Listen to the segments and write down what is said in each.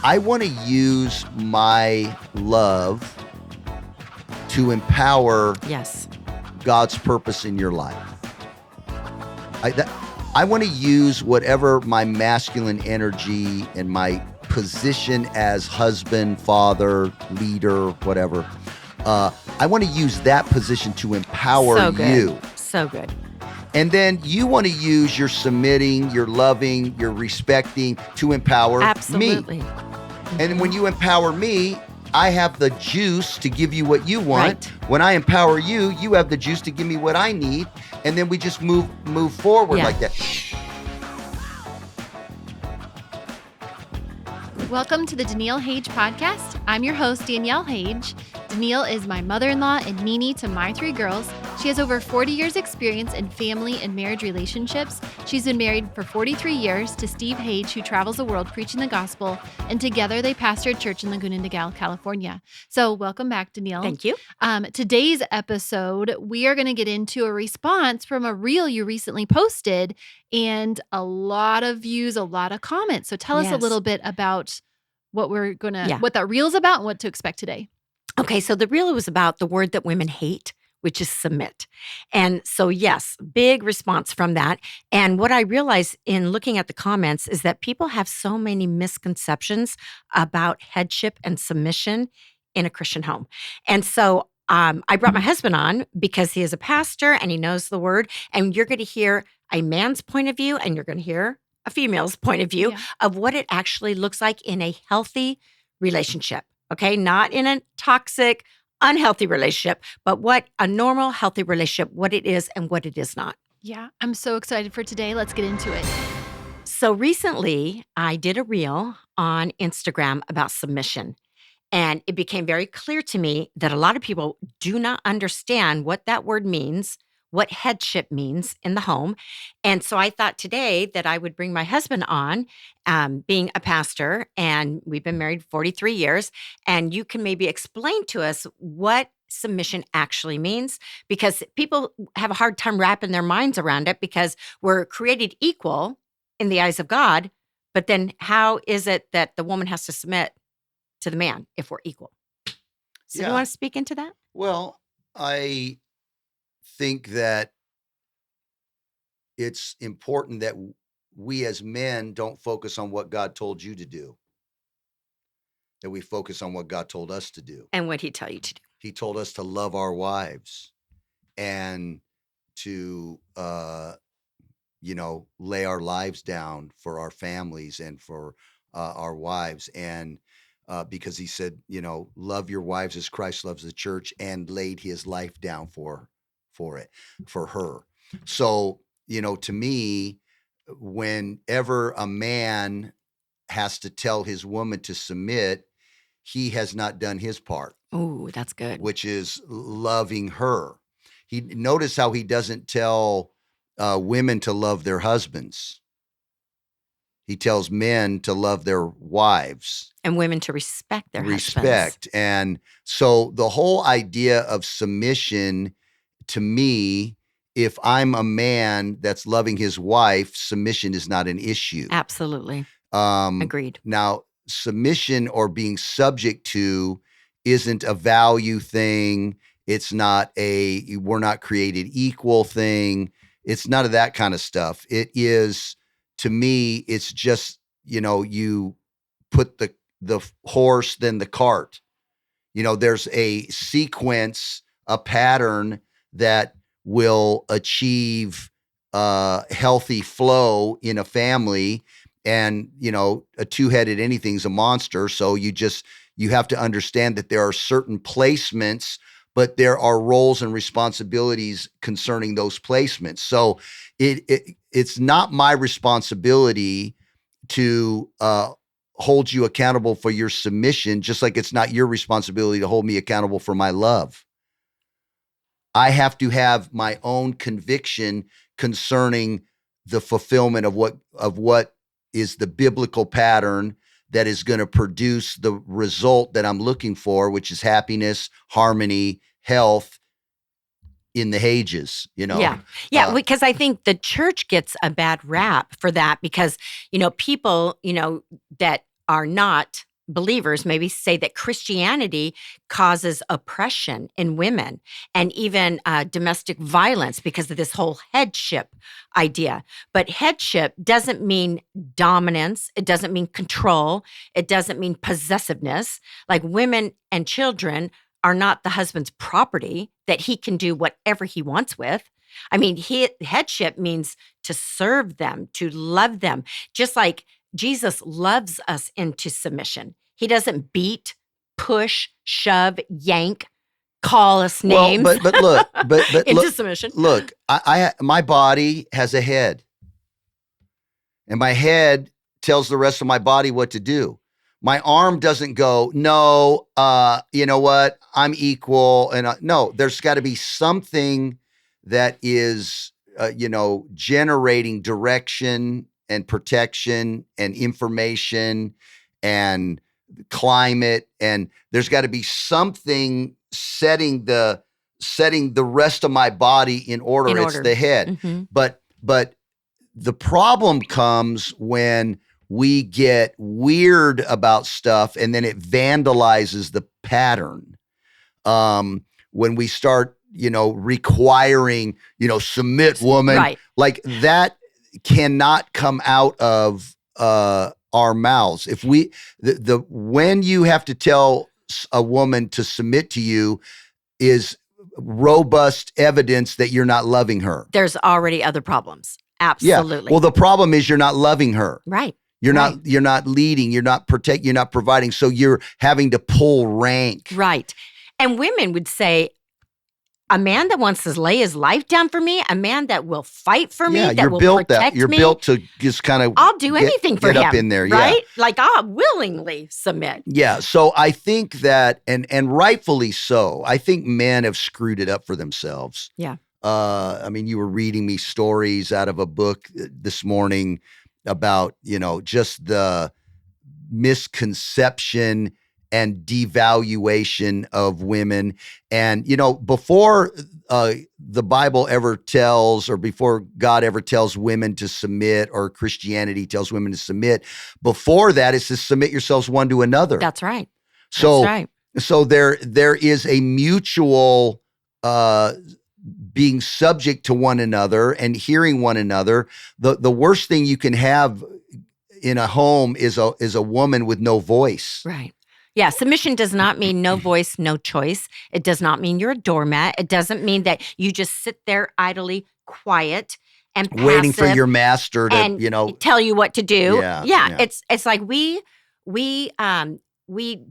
I want to use my love to empower Yes. God's purpose in your life. I want to use whatever my masculine energy and my position as husband, father, leader, whatever. I want to use that position to empower So good. you. So good. And then you want to use your submitting, your loving, your respecting to empower Absolutely. me. And when you empower me, I have the juice to give you what you want. Right. When I empower you, you have the juice to give me what I need. And then we just move forward like that. Welcome to the Daniele Hage podcast. I'm your host, Danielle Hage. Danielle is my mother-in-law and Nini to my 3 girls. She has over 40 years experience in family and marriage relationships. She's been married for 43 years to Steve Hage, who travels the world preaching the gospel, and together they pastor a church in Laguna Niguel, California. So welcome back, Danielle. Thank you. Today's episode, we are going to get into a response from a reel you recently posted and a lot of views, a lot of comments. So tell us a little bit about what what that reel is about and what to expect today. Okay, so the reel was about the word that women hate, which is submit. And so, yes, big response from that. And what I realized in looking at the comments is that people have so many misconceptions about headship and submission in a Christian home. And so I brought my husband on because he is a pastor and he knows the word. And you're going to hear a man's point of view and you're going to hear a female's point of view of what it actually looks like in a healthy relationship. Okay, not in a toxic, unhealthy relationship, but what a normal, healthy relationship, what it is and what it is not. Yeah, I'm so excited for today. Let's get into it. So recently, I did a reel on Instagram about submission. And it became very clear to me that a lot of people do not understand what that word means, what headship means in the home. And so I thought today that I would bring my husband on, being a pastor, and we've been married 43 years, and you can maybe explain to us what submission actually means, because people have a hard time wrapping their minds around it because we're created equal in the eyes of God, but then how is it that the woman has to submit to the man if we're equal? So do you want to speak into that? Well, I think that it's important that we as men don't focus on what God told you to do, that we focus on what God told us to do. And what he tell you to do? He told us to love our wives and to, lay our lives down for our families and for our wives. And because he said, love your wives as Christ loves the church and laid his life down for her. So, to me, whenever a man has to tell his woman to submit, he has not done his part. Oh, that's good. Which is loving her. Notice how he doesn't tell women to love their husbands. He tells men to love their wives. And women to respect their husbands. And so the whole idea of submission, to me, if I'm a man that's loving his wife, submission is not an issue. Absolutely. Agreed. Now, submission or being subject to isn't a value thing. It's not we're not created equal thing. It's none of that kind of stuff. It is, to me, it's just, you put the horse, then the cart. There's a sequence, a pattern that will achieve healthy flow in a family. And, a two-headed anything's a monster. So you have to understand that there are certain placements, but there are roles and responsibilities concerning those placements. So it's not my responsibility to hold you accountable for your submission, just like it's not your responsibility to hold me accountable for my love. I have to have my own conviction concerning the fulfillment of what is the biblical pattern that is going to produce the result that I'm looking for, which is happiness, harmony, health in the Hages, Yeah, because I think the church gets a bad rap for that because, people, that are not believers maybe say that Christianity causes oppression in women and even domestic violence because of this whole headship idea. But headship doesn't mean dominance. It doesn't mean control. It doesn't mean possessiveness. Like women and children are not the husband's property that he can do whatever he wants with. I mean, headship means to serve them, to love them, just like Jesus loves us into submission. He doesn't beat, push, shove, yank, call us names. Well, but look, but into look, submission. Look, my body has a head, and my head tells the rest of my body what to do. My arm doesn't go, no, you know what? I'm equal, and no, there's got to be something that is, generating direction and protection and information and climate, and there's got to be something setting the rest of my body in order. It's the head. Mm-hmm. But the problem comes when we get weird about stuff and then it vandalizes the pattern. When we start, requiring, submit, woman, right. like that cannot come out of our mouths. If we, when you have to tell a woman to submit to you is robust evidence that you're not loving her. There's already other problems. Absolutely. Yeah. Well, the problem is you're not loving her. Right. You're not leading, you're not protecting, you're not providing. So you're having to pull rank. Right. And women would say, a man that wants to lay his life down for me, a man that will fight for me, that will protect me. You're built to just kind of I'll do anything for him. Get up in there, right? Yeah. Like I'll willingly submit. Yeah. So I think that, and rightfully so, I think men have screwed it up for themselves. Yeah. I mean, you were reading me stories out of a book this morning about, just the misconception and devaluation of women. And, before the Bible ever tells, or before God ever tells women to submit, or Christianity tells women to submit, before that, it's to submit yourselves one to another. That's right. So, That's right. So there is a mutual being subject to one another and hearing one another. The worst thing you can have in a home is a woman with no voice. Right. Yeah, submission does not mean no voice, no choice. It does not mean you're a doormat. It doesn't mean that you just sit there idly quiet and passive, waiting for your master to, tell you what to do. Yeah. It's like we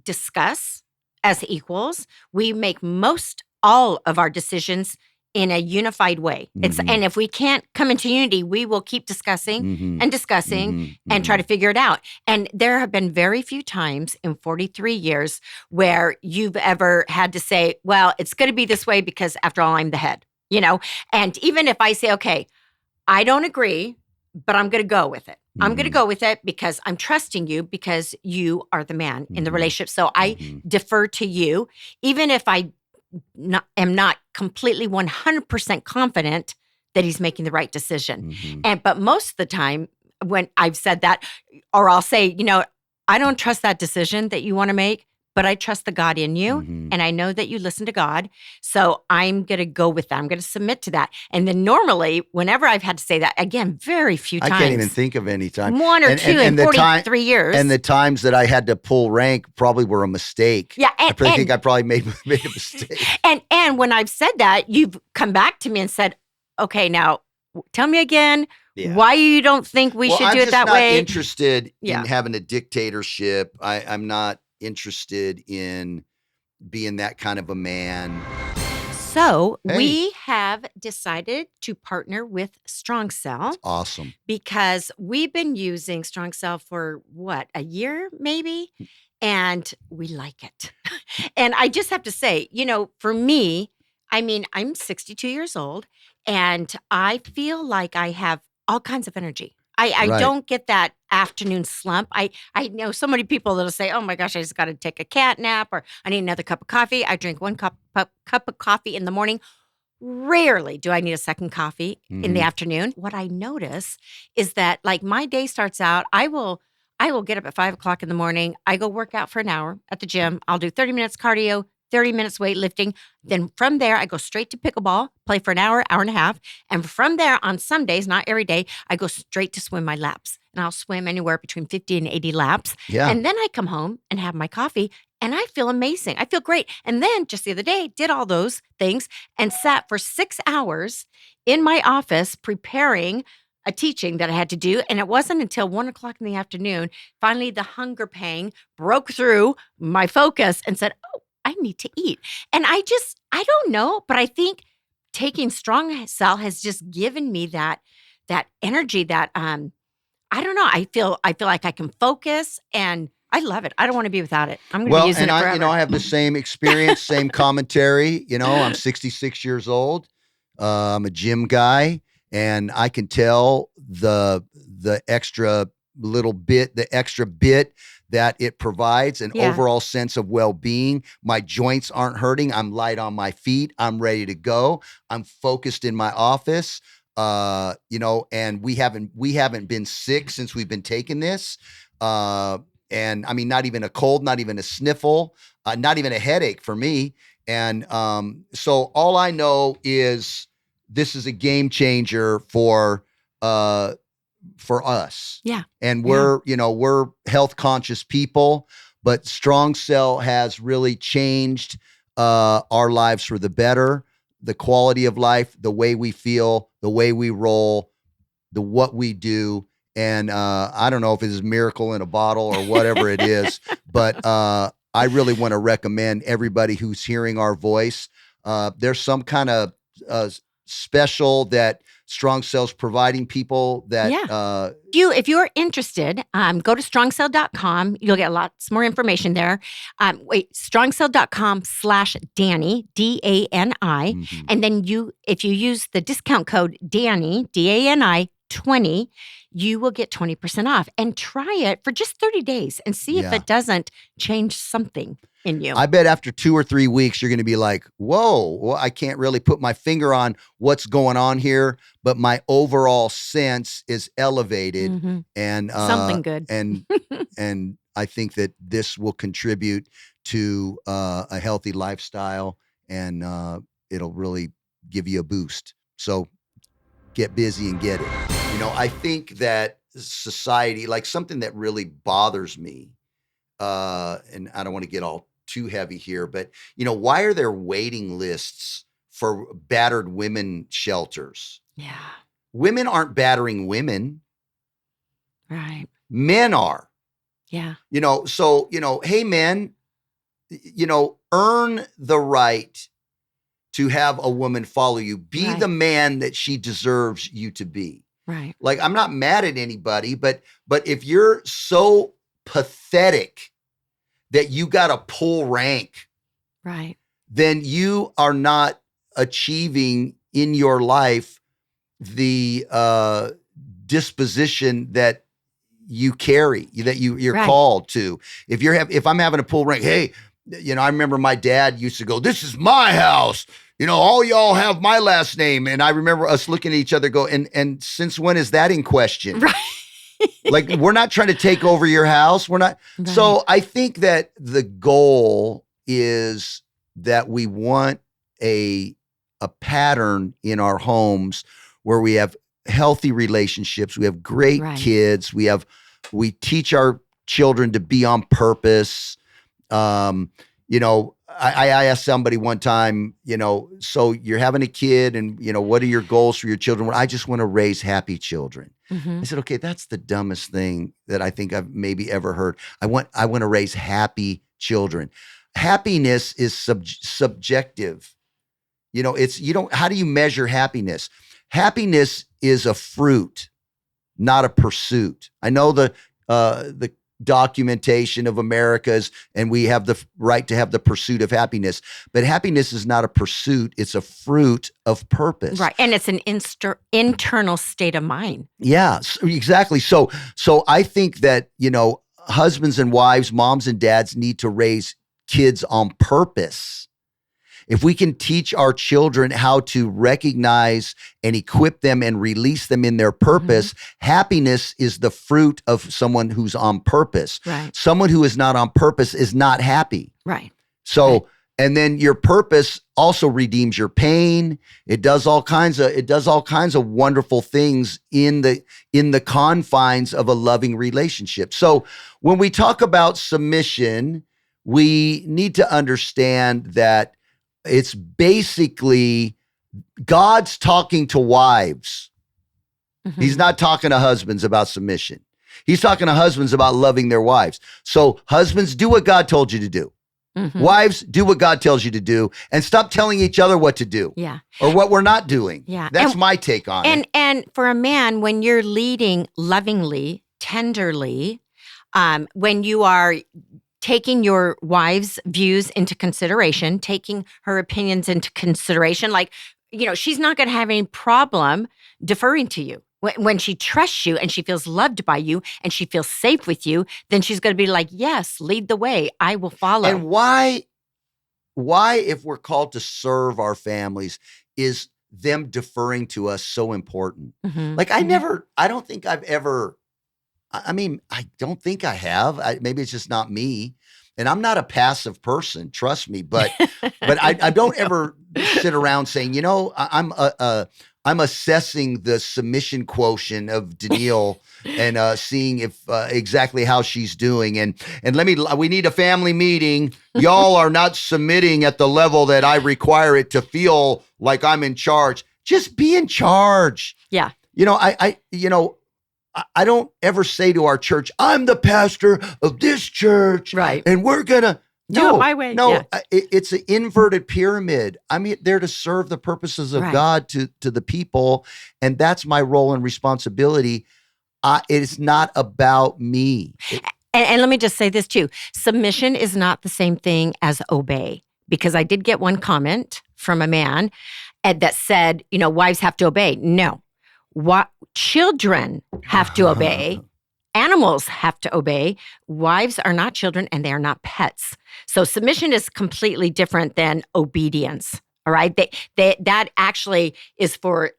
discuss as equals. We make most all of our decisions in a unified way. And if we can't come into unity, we will keep discussing and discussing and try to figure it out. And there have been very few times in 43 years where you've ever had to say, well, it's going to be this way because after all, I'm the head, And even if I say, okay, I don't agree, but I'm going to go with it. I'm going to go with it because I'm trusting you because you are the man in the relationship. So I defer to you, even if I am not completely 100% confident that he's making the right decision. But most of the time when I've said that, or I'll say, I don't trust that decision that you want to make, but I trust the God in you. And I know that you listen to God. So I'm going to go with that. I'm going to submit to that. And then normally, whenever I've had to say that, again, very few times. I can't even think of any time. One or two in 43 years. And the times that I had to pull rank probably were a mistake. Yeah. I think I probably made a mistake. And when I've said that, you've come back to me and said, okay, now tell me again why you don't think we should do it that way. I'm just not interested in having a dictatorship. I'm not interested in being that kind of a man. So we have decided to partner with Strong Cell. That's awesome. Because we've been using Strong Cell for a year maybe? And we like it. And I just have to say, for me, I mean, I'm 62 years old and I feel like I have all kinds of energy. I don't get that afternoon slump. I know so many people that'll say, oh my gosh, I just got to take a cat nap or I need another cup of coffee. I drink one cup of coffee in the morning. Rarely do I need a second coffee in the afternoon. What I notice is that like my day starts out, I will I will get up at 5 o'clock in the morning. I go work out for an hour at the gym. I'll do 30 minutes cardio, 30 minutes weightlifting. Then from there, I go straight to pickleball, play for an hour, hour and a half. And from there on some days, not every day, I go straight to swim my laps. And I'll swim anywhere between 50 and 80 laps. Yeah. And then I come home and have my coffee and I feel amazing. I feel great. And then just the other day, did all those things and sat for 6 hours in my office preparing a teaching that I had to do. And it wasn't until 1 o'clock in the afternoon, finally the hunger pang broke through my focus and said, oh, I need to eat. And I don't know, but I think taking Strong Cell has just given me that energy that, I don't know. I feel like I can focus and I love it. I don't want to be without it. I'm going to be using it forever. I have the same experience, same commentary. I'm 66 years old. I'm a gym guy, and I can tell the extra bit that it provides an overall sense of well-being. My joints aren't hurting. I'm light on my feet. I'm ready to go. I'm focused in my office. And we haven't been sick since we've been taking this. And I mean, not even a cold, not even a sniffle, not even a headache for me. And so all I know is this is a game changer for us. Yeah. And we're health conscious people, but Strong Cell has really changed our lives for the better, the quality of life, the way we feel, the way we roll, what we do. And I don't know if it's a miracle in a bottle or whatever it is, but I really want to recommend everybody who's hearing our voice. There's some kind of special that Strong Cell's providing people that if you're interested, go to strongcell.com. You'll get lots more information there. Strongcell.com/Dani, DANI. Mm-hmm. And then if you use the discount code Dani, DANI 20, you will get 20% off, and try it for just 30 days and see if it doesn't change something in you. I bet after 2 or 3 weeks, you're going to be like, whoa, well, I can't really put my finger on what's going on here, but my overall sense is elevated and something good. and I think that this will contribute to a healthy lifestyle, and it'll really give you a boost. So get busy and get it. I think that society, like something that really bothers me, and I don't want to get all too heavy here, but why are there waiting lists for battered women shelters? Yeah. Women aren't battering women. Right. Men are. Yeah. So, hey, men, earn the right to have a woman follow you. Be the man that she deserves you to be. Right. Like, I'm not mad at anybody, but if you're so pathetic that you got to pull rank, right, then you are not achieving in your life the disposition that you carry, that you're called to. If I'm having to pull rank, hey, I remember my dad used to go, "This is my house. All y'all have my last name." And I remember us looking at each other go, and since when is that in question? Right. Like, we're not trying to take over your house. We're not. Right. So I think that the goal is that we want a pattern in our homes where we have healthy relationships. We have great kids. We teach our children to be on purpose. I asked somebody one time, so you're having a kid and, what are your goals for your children? Well, I just want to raise happy children. I said, okay, that's the dumbest thing that I think I've maybe ever heard. I want to raise happy children. Happiness is subjective. How do you measure happiness? Happiness is a fruit, not a pursuit. I know the documentation of America's, and we have the right to have the pursuit of happiness, but happiness is not a pursuit. It's a fruit of purpose. Right. And it's an internal state of mind. Yeah, exactly. So I think that, husbands and wives, moms and dads need to raise kids on purpose. if we can teach our children how to recognize and equip them and release them in their purpose, happiness is the fruit of someone who's on purpose. Right. Someone who is not on purpose is not happy. Right. So, Right. and then your purpose also redeems your pain. It does all kinds of wonderful things in the confines of a loving relationship. So when we talk about submission, we need to understand that it's basically God's talking to wives. He's not talking to husbands about submission. He's talking to husbands about loving their wives. So husbands, do what God told you to do. Wives, do what God tells you to do, and stop telling each other what to do. Yeah. Or what we're not doing. Yeah. That's my take on it. And for a man, when you're leading lovingly, tenderly, when you are taking your wife's views into consideration, taking her opinions into consideration, like, she's not going to have any problem deferring to you. When she trusts you and she feels loved by you and she feels safe with you, then she's going to be like, yes, lead the way. I will follow. And why, if we're called to serve our families, is them deferring to us so important? Like I don't think I don't think I have. Maybe it's just not me. And I'm not a passive person, trust me. But I don't ever sit around saying, I'm assessing the submission quotient of Daniele and seeing if exactly how she's doing. And we need a family meeting. Y'all are not submitting at the level that I require it to feel like I'm in charge. Just be in charge. Yeah. I don't ever say to our church, I'm the pastor of this church. Right. And we're going to do it my way. No, Yeah. It's an inverted pyramid. I'm there to serve the purposes of God to the people. And that's my role and responsibility. It's not about me. And let me just say this too. Submission is not the same thing as obey, because I did get one comment from a man that said, wives have to obey. No. Children have to obey. Animals have to obey. Wives are not children and they are not pets. So submission is completely different than obedience. All right. That actually is for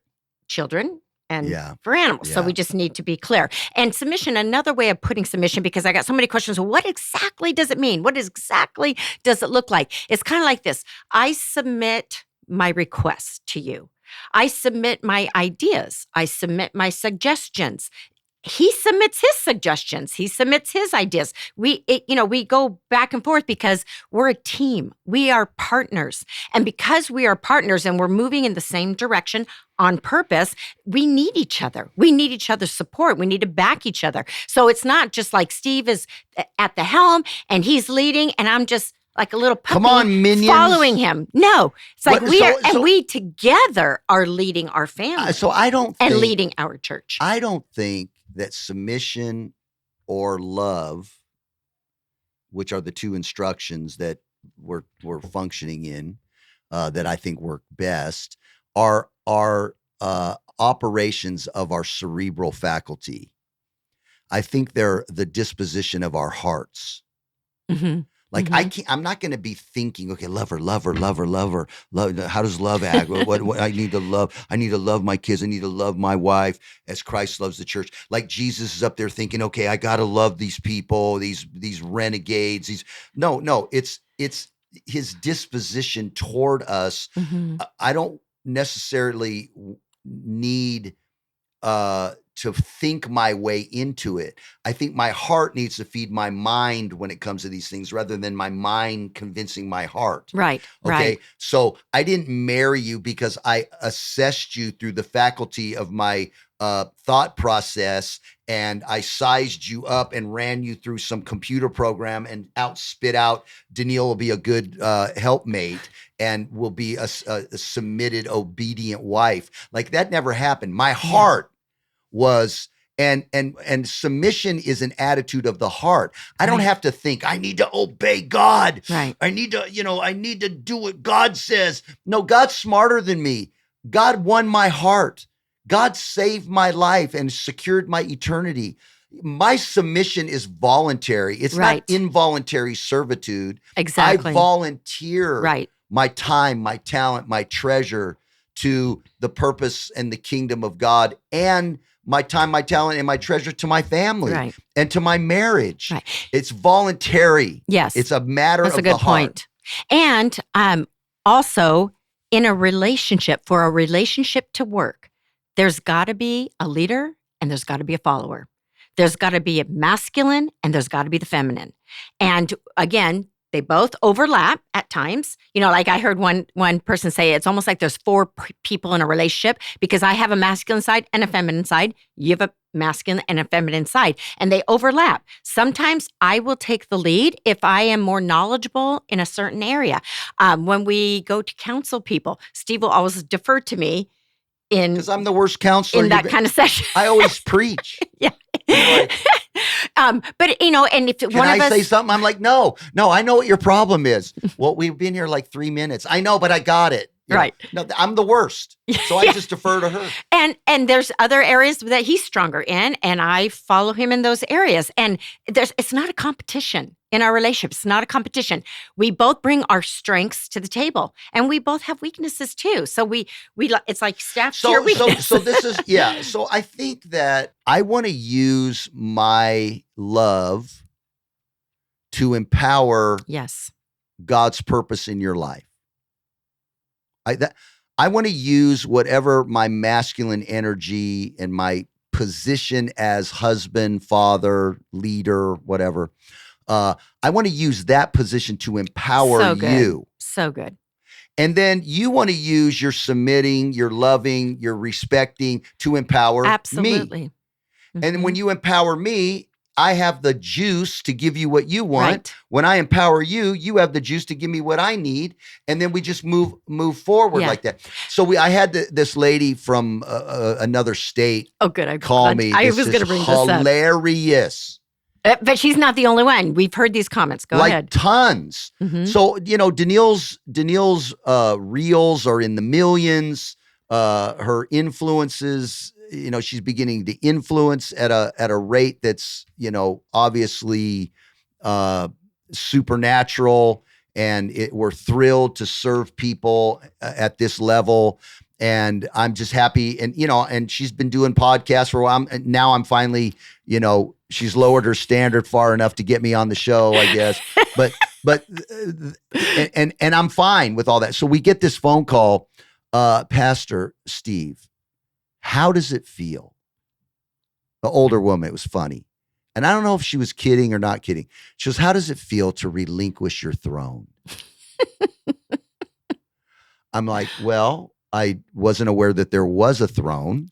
children and for animals. Yeah. So we just need to be clear. And submission, another way of putting submission, because I got so many questions. What exactly does it mean? What exactly does it look like? It's kind of like this. I submit my requests to you. I submit my ideas. I submit my suggestions. He submits his suggestions. He submits his ideas. We go back and forth because we're a team. We are partners. And because we are partners and we're moving in the same direction on purpose, we need each other. We need each other's support. We need to back each other. So it's not just like Steve is at the helm and he's leading and I'm just like a little puppy. Come on, minions. Following him. No, it's like we together are leading our family. And leading our church. I don't think that submission or love, which are the two instructions that we're functioning in, that I think work best, are operations of our cerebral faculty. I think they're the disposition of our hearts. Like I'm not going to be thinking, okay, love her. How does love act? What I need to love. I need to love my kids. I need to love my wife as Christ loves the church. Like Jesus is up there thinking, okay, I got to love these people, these renegades. No, it's his disposition toward us. I don't necessarily need to think my way into it. I think my heart needs to feed my mind when it comes to these things rather than my mind convincing my heart. Right. Okay. Right. So I didn't marry you because I assessed you through the faculty of my thought process and I sized you up and ran you through some computer program and spit out Daniele will be a good helpmate and will be a submitted, obedient wife. Like that never happened. My heart was, and submission is an attitude of the heart. I don't have to think I need to obey God. Right. I need to do what God says. No, God's smarter than me. God won my heart. God saved my life and secured my eternity. My submission is voluntary. It's not involuntary servitude. Exactly. I volunteer my time, my talent, my treasure to the purpose and the kingdom of God, and my time, my talent, and my treasure to my family Right. and to my marriage. Right. It's voluntary. Yes. It's a matter That's of a good the heart. point. And also in a relationship, for a relationship to work, there's got to be a leader and there's got to be a follower. There's got to be a masculine and there's got to be the feminine. And again, they both overlap at times. You know, like I heard one person say, it's almost like there's four people in a relationship because I have a masculine side and a feminine side. You have a masculine and a feminine side, and they overlap. Sometimes I will take the lead if I am more knowledgeable in a certain area. When we go to counsel people, Steve will always defer to me Because I'm the worst counselor. in that kind of session. I always preach. Yeah. Like, But you know, and if can one of I us say something? I'm like, no, I know what your problem is. Well, we've been here like 3 minutes. I know, but I got it. You know? Right. No, I'm the worst. So I just defer to her. And there's other areas that he's stronger in, and I follow him in those areas. And it's not a competition in our relationship. It's not a competition. We both bring our strengths to the table, and we both have weaknesses too. So we it's like staff to your weakness. So this is, yeah. So I think that I want to use my love to empower Yes. God's purpose in your life. I want to use whatever my masculine energy and my position as husband, father, leader, whatever. I want to use that position to empower So good. you. So good. And then you want to use your submitting, your loving, your respecting to empower me. Absolutely. And when you empower me, I have the juice to give you what you want. Right. When I empower you, you have the juice to give me what I need, and then we just move forward like that. So I had this lady from another state Oh, good. call me. I This was is going to bring this up. hilarious. But she's not the only one. We've heard these comments. Go like ahead. Tons. Mhm. So Danielle's reels are in the millions. Her influences, she's beginning to influence at a rate that's, obviously supernatural, and we're thrilled to serve people at this level. And I'm just happy. And, and she's been doing podcasts for a while. And now I'm finally, she's lowered her standard far enough to get me on the show, I guess. But and I'm fine with all that. So we get this phone call, Pastor Steve, how does it feel? The older woman, it was funny. And I don't know if she was kidding or not kidding. She goes, how does it feel to relinquish your throne? I'm like, well, I wasn't aware that there was a throne.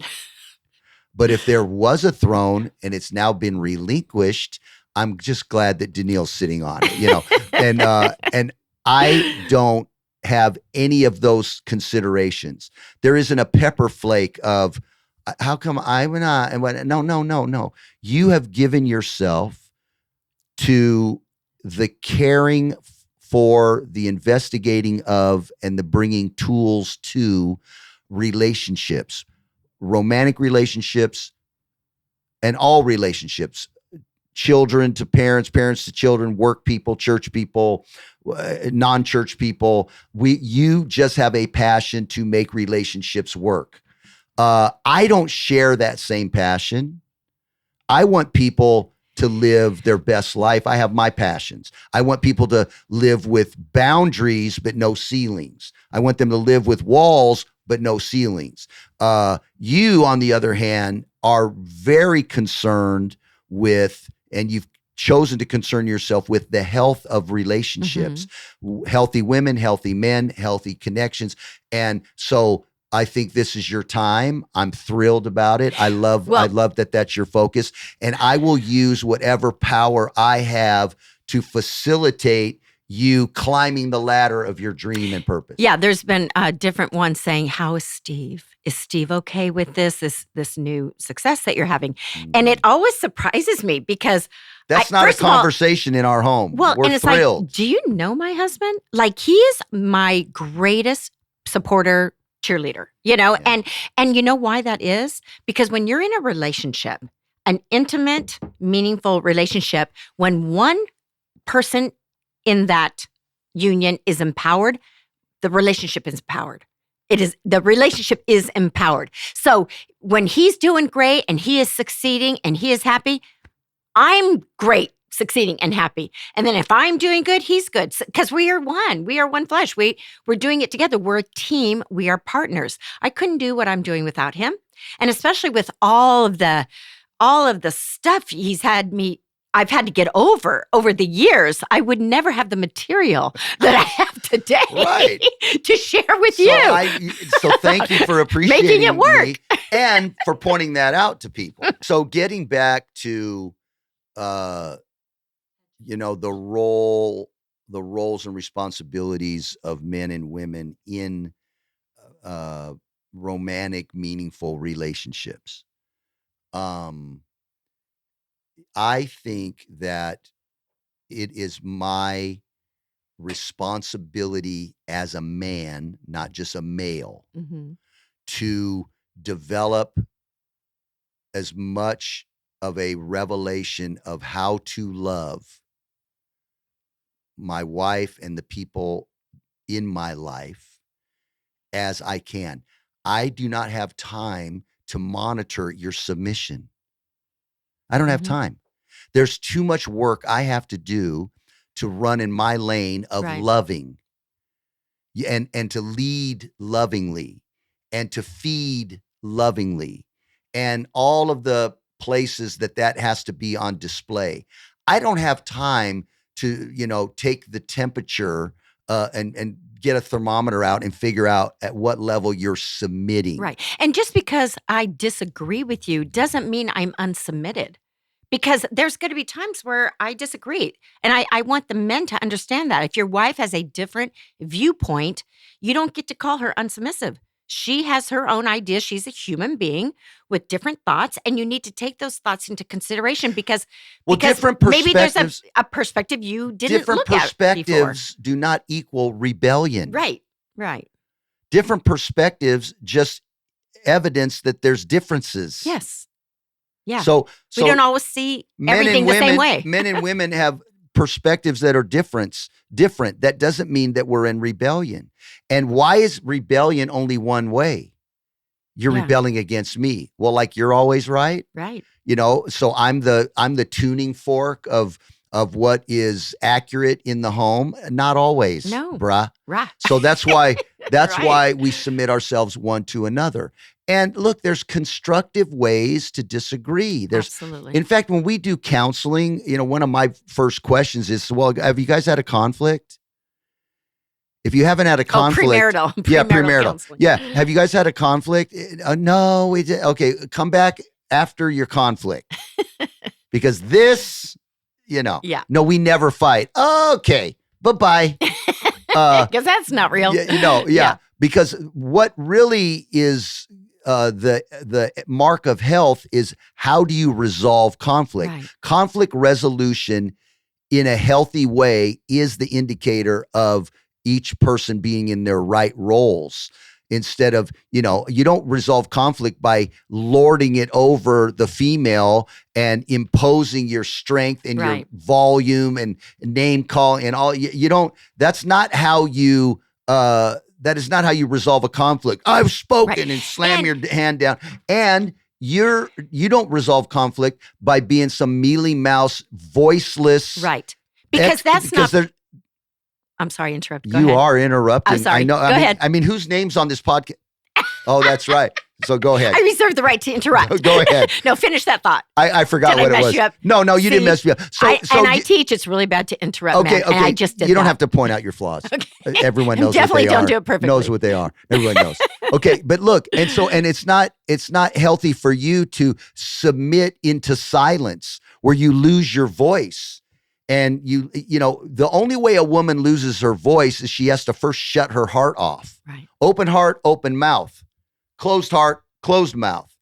But if there was a throne and it's now been relinquished, I'm just glad that Danielle's sitting on it, and I don't have any of those considerations. There isn't a pepper flake of how come I'm not, and what? No. You have given yourself to the caring for, the investigating of, and the bringing tools to relationships, romantic relationships, and all relationships, children to parents, parents to children, work people, church people, non-church people. You just have a passion to make relationships work. I don't share that same passion. I want people to live their best life. I have my passions. I want people to live with boundaries, but no ceilings. I want them to live with walls, but no ceilings. You, on the other hand, are very concerned with, and you've chosen to concern yourself with, the health of relationships, healthy women, healthy men, healthy connections. And so I think this is your time. I'm thrilled about it. I love that that's your focus. And I will use whatever power I have to facilitate you climbing the ladder of your dream and purpose. Yeah, there's been different ones saying, how is Steve? Is Steve okay with this new success that you're having? And it always surprises me because that's not a conversation in our home. Well, we're and it's thrilled. like, do you know my husband? Like, he is my greatest supporter, cheerleader, Yeah. and you know why that is? Because when you're in a relationship, an intimate, meaningful relationship, when one person in that union is empowered, the relationship is empowered. The relationship is empowered. So when he's doing great and he is succeeding and he is happy, I'm great, succeeding and happy. And then if I'm doing good, he's good. Because we are one. We are one flesh. We're doing it together. We're a team. We are partners. I couldn't do what I'm doing without him. And especially with all of the stuff I've had to get over the years. I would never have the material that I have today Right. to share with you. So thank you for appreciating Making it work. me and for pointing that out to people. So getting back to, the roles and responsibilities of men and women in romantic, meaningful relationships. I think that it is my responsibility as a man, not just a male, Mhm. to develop as much of a revelation of how to love my wife and the people in my life as I can. I do not have time to monitor your submission. I don't have Mhm. time. There's too much work I have to do to run in my lane of Right. loving and to lead lovingly and to feed lovingly and all of the places that has to be on display. I don't have time to, take the temperature and get a thermometer out and figure out at what level you're submitting. Right. And just because I disagree with you doesn't mean I'm unsubmitted. Because there's going to be times where I disagree. And I want the men to understand that. If your wife has a different viewpoint, you don't get to call her unsubmissive. She has her own ideas. She's a human being with different thoughts, and you need to take those thoughts into consideration because different maybe there's perspectives, a perspective you didn't different look at before. perspectives do not equal rebellion. Right. Different perspectives just evidence that there's differences. Yes. Yeah. So we don't always see everything the same way. Men and women have perspectives that are different. That doesn't mean that we're in rebellion. And why is rebellion only one way? You're rebelling against me. Well, like you're always right. Right. So I'm the tuning fork of what is accurate in the home. Not always. No. Bruh. Right. So that's why Right. why we submit ourselves one to another. And look, there's constructive ways to disagree. Absolutely. In fact, when we do counseling, one of my first questions is, well, have you guys had a conflict? If you haven't had a conflict, premarital. Premarital. Counseling. Yeah. Have you guys had a conflict? No, we did. Okay. Come back after your conflict because this, Yeah. no, we never fight. Okay. Bye-bye. Because that's not real. Yeah. Because what really is the mark of health is how do you resolve conflict? Right. Conflict resolution in a healthy way is the indicator of each person being in their right roles. Instead of, you don't resolve conflict by lording it over the female and imposing your strength and your volume and name calling and all. You don't, that's not how you, that is not how you resolve a conflict. I've spoken and slam your hand down. And you don't resolve conflict by being some mealy mouse, voiceless. Right. Because I'm sorry, interrupt. Go you ahead. are interrupting. I'm sorry. I know. Go ahead. I mean, whose name's on this podcast? Oh, that's right. So go ahead. I reserve the right to interrupt. Go ahead. No, finish that thought. I forgot Did I what mess it was. you up? No, you didn't mess me up. I teach. It's really bad to interrupt. Okay. And I just did you don't that. have to point out your flaws. Okay. Everyone knows definitely what they don't are. do it perfectly. Knows what they are. Everyone knows. Okay, but look, and it's not healthy for you to submit into silence where you lose your voice. And the only way a woman loses her voice is she has to first shut her heart off. Right. Open heart, open mouth. Closed heart, closed mouth.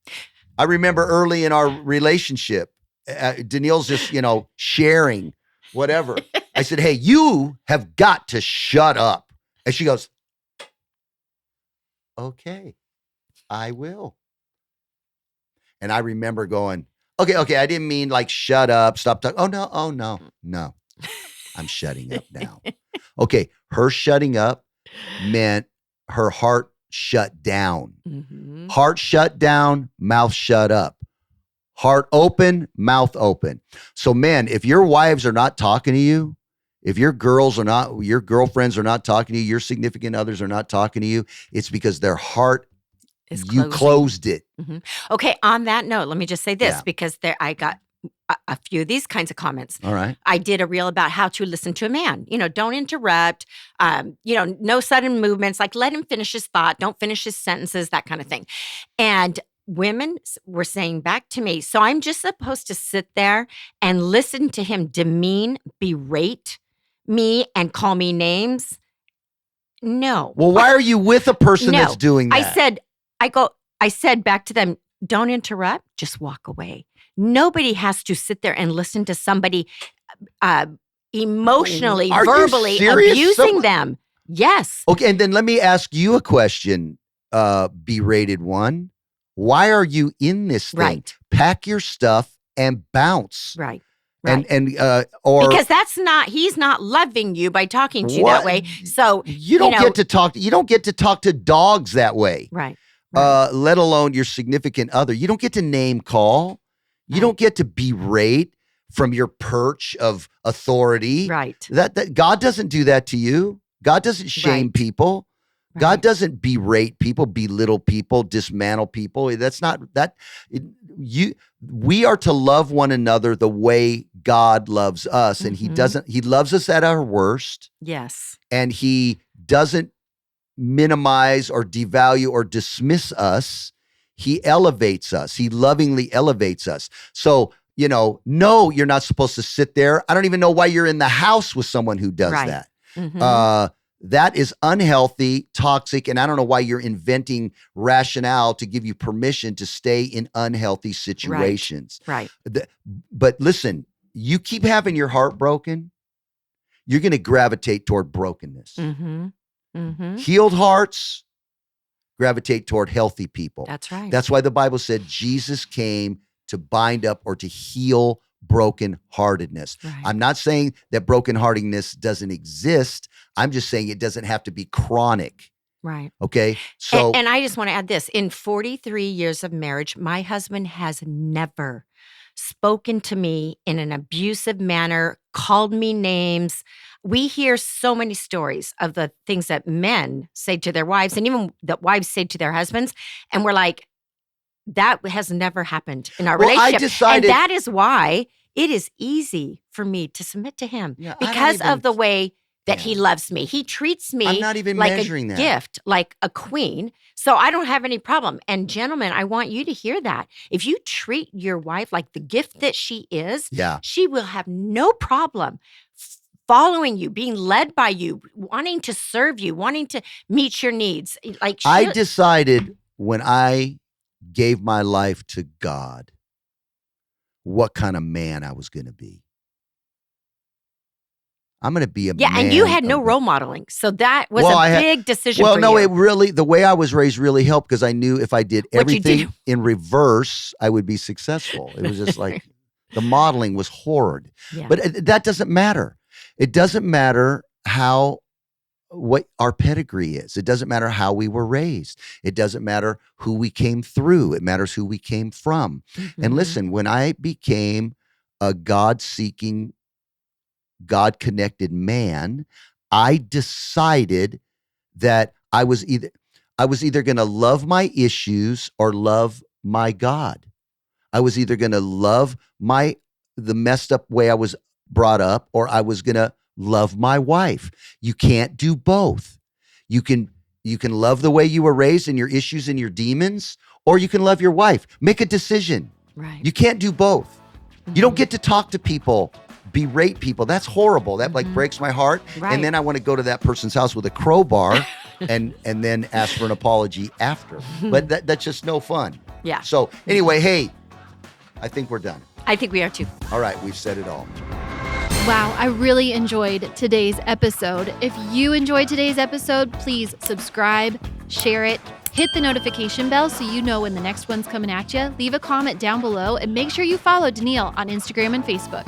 I remember early in our relationship, Danielle's just, sharing whatever. I said, hey, you have got to shut up. And she goes, okay, I will. And I remember going, okay, I didn't mean like shut up, stop talking. Oh, no. I'm shutting up now. Okay, her shutting up meant her heart shut down. Mhm. Heart shut down, mouth shut up. Heart open, mouth open. So men, if your wives are not talking to you, if your girlfriends are not talking to you, your significant others are not talking to you, it's because their heart, Is you closing. closed it. Mhm. Okay, on that note, let me just say this Yeah. because I got a few of these kinds of comments. All right. I did a reel about how to listen to a man. Don't interrupt. No sudden movements. Like let him finish his thought. Don't finish his sentences. That kind of thing. And women were saying back to me, so I'm just supposed to sit there and listen to him demean, berate me, and call me names? No. Well, why are you with a person No. that's doing that? I said back to them, don't interrupt, just walk away. Nobody has to sit there and listen to somebody emotionally, Are you verbally serious? abusing them. Yes. Okay, and then let me ask you a question, berated one. Why are you in this thing? Right. Pack your stuff and bounce. Right. Or because he's not loving you by talking to you What? that way. So you don't get to talk. You don't get to talk to dogs that way. right. Let alone your significant other. You don't get to name call. You don't get to berate from your perch of authority. Right. That God doesn't do that to you. God doesn't shame Right. people. Right. God doesn't berate people, belittle people, dismantle people. That's not that. We are to love one another the way God loves us, and He Mhm. doesn't. He loves us at our worst, Yes. and He doesn't minimize or devalue or dismiss us. He elevates us. He lovingly elevates us. So, no, you're not supposed to sit there. I don't even know why you're in the house with someone who does Right. that. Mhm. That is unhealthy, toxic, and I don't know why you're inventing rationale to give you permission to stay in unhealthy situations. Right. But listen, you keep having your heart broken, you're going to gravitate toward brokenness. Mhm. Mhm. Healed hearts gravitate toward healthy people. That's right. That's why the Bible said Jesus came to bind up or to heal brokenheartedness. Right. I'm not saying that brokenheartedness doesn't exist. I'm just saying it doesn't have to be chronic. Right. Okay. So And I just want to add this. In 43 years of marriage, my husband has never spoken to me in an abusive manner, called me names. We hear so many stories of the things that men say to their wives and even that wives say to their husbands. And we're like, that has never happened in our Well, I relationship. decided- and that is why it is easy for me to submit to him Yeah, I don't because even- of the way that he Yeah. loves me. He treats me I'm not even like measuring a that. gift, like a queen. So I don't have any problem. And gentlemen, I want you to hear that. If you treat your wife like the gift that she is, Yeah. she will have no problem following you, being led by you, wanting to serve you, wanting to meet your needs. Like I decided when I gave my life to God what kind of man I was going to be. I'm going to be a man. and you had no of- role modeling. So that was Well, I a had- big decision Well, for no, you. the way I was raised really helped because I knew if I did What'd you everything do? in reverse, I would be successful. It was just like the modeling was horrid. Yeah. But that doesn't matter. It doesn't matter what our pedigree is. It doesn't matter how we were raised. It doesn't matter who we came through. It matters who we came from. And Mhm. listen, when I became a God-seeking, God-connected man, I decided that I was either going to love my issues or love my God. I was either going to love the messed up way I was brought up, or I was going to love my wife. You can't do both. You can love the way you were raised and your issues and your demons, or you can love your wife. Make a decision. Right. You can't do both. You don't get to talk to people, berate people. That's horrible. That like breaks my heart. Right. And then I want to go to that person's house with a crowbar and then ask for an apology after. But that's just no fun. Yeah. So anyway, hey, I think we're done. I think we are too. All right, we've said it all. Wow, I really enjoyed today's episode. If you enjoyed today's episode, please subscribe, share it, hit the notification bell so you know when the next one's coming at you. Leave a comment down below and make sure you follow Daniele on Instagram and Facebook.